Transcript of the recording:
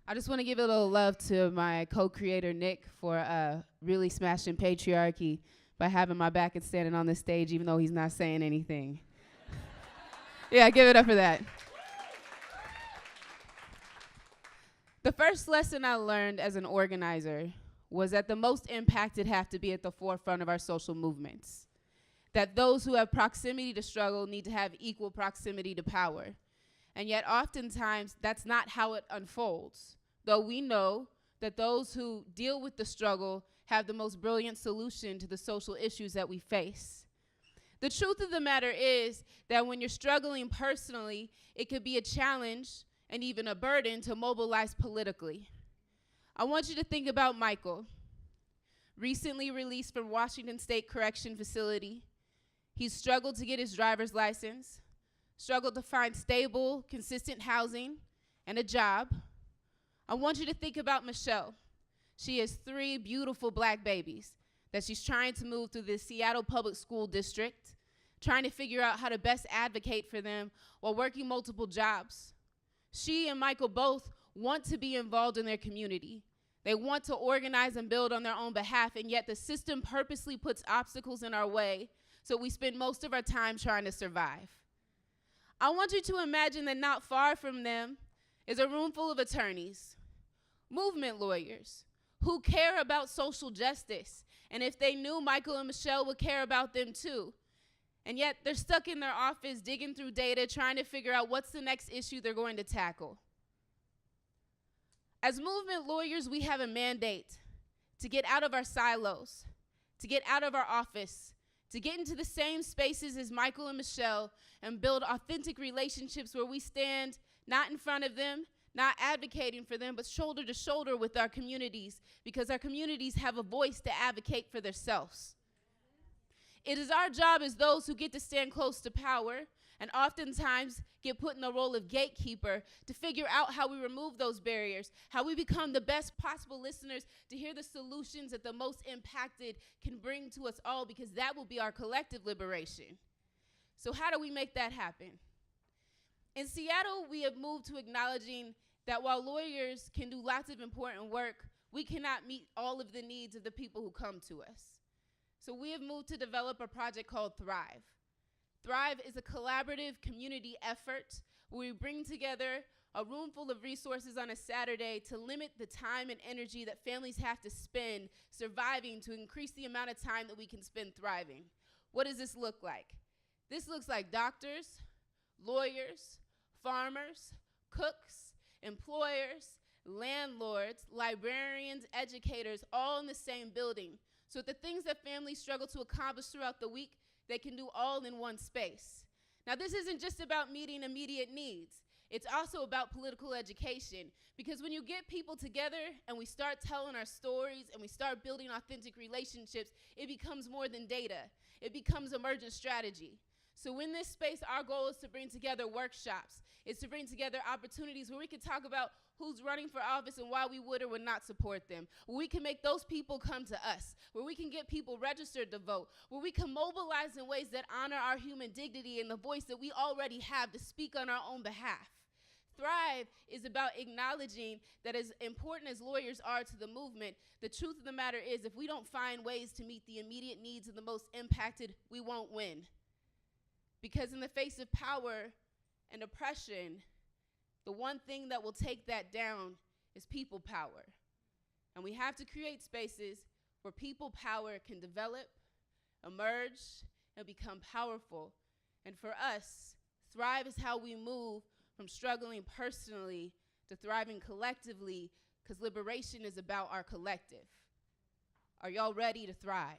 I just want to give a little love to my co-creator, Nick, for really smashing patriarchy by having my back and standing on this stage, even though he's not saying anything. Yeah, give it up for that. The first lesson I learned as an organizer was that the most impacted have to be at the forefront of our social movements. That those who have proximity to struggle need to have equal proximity to power. And yet oftentimes that's not how it unfolds, though we know that those who deal with the struggle have the most brilliant solution to the social issues that we face. The truth of the matter is that when you're struggling personally, it could be a challenge and even a burden to mobilize politically. I want you to think about Michael, recently released from Washington State Correction Facility. He's struggled to get his driver's license, struggled to find stable, consistent housing and a job. I want you to think about Michelle. She has 3 beautiful black babies that she's trying to move through the Seattle Public School District, trying to figure out how to best advocate for them while working multiple jobs. She and Michael both want to be involved in their community. They want to organize and build on their own behalf, and yet the system purposely puts obstacles in our way, so we spend most of our time trying to survive. I want you to imagine that not far from them is a room full of attorneys, movement lawyers, who care about social justice, and if they knew Michael and Michelle would care about them too. And yet they're stuck in their office digging through data, trying to figure out what's the next issue they're going to tackle. As movement lawyers, we have a mandate to get out of our silos, to get out of our office, to get into the same spaces as Michael and Michelle and build authentic relationships where we stand not in front of them, not advocating for them, but shoulder to shoulder with our communities, because our communities have a voice to advocate for themselves. It is our job as those who get to stand close to power and oftentimes get put in the role of gatekeeper to figure out how we remove those barriers, how we become the best possible listeners to hear the solutions that the most impacted can bring to us all, because that will be our collective liberation. So how do we make that happen? In Seattle, we have moved to acknowledging that while lawyers can do lots of important work, we cannot meet all of the needs of the people who come to us. So we have moved to develop a project called Thrive. Thrive is a collaborative community effort where we bring together a room full of resources on a Saturday to limit the time and energy that families have to spend surviving to increase the amount of time that we can spend thriving. What does this look like? This looks like doctors, lawyers, farmers, cooks, employers, landlords, librarians, educators, all in the same building. So the things that families struggle to accomplish throughout the week, they can do all in one space. Now, this isn't just about meeting immediate needs. It's also about political education, because when you get people together and we start telling our stories and we start building authentic relationships, it becomes more than data. It becomes emergent strategy. So in this space, our goal is to bring together workshops. It's to bring together opportunities where we can talk about who's running for office and why we would or would not support them, where we can make those people come to us, where we can get people registered to vote, where we can mobilize in ways that honor our human dignity and the voice that we already have to speak on our own behalf. Thrive is about acknowledging that as important as lawyers are to the movement, the truth of the matter is if we don't find ways to meet the immediate needs of the most impacted, we won't win. Because in the face of power and oppression, the one thing that will take that down is people power. And we have to create spaces where people power can develop, emerge, and become powerful. And for us, Thrive is how we move from struggling personally to thriving collectively, because liberation is about our collective. Are y'all ready to thrive?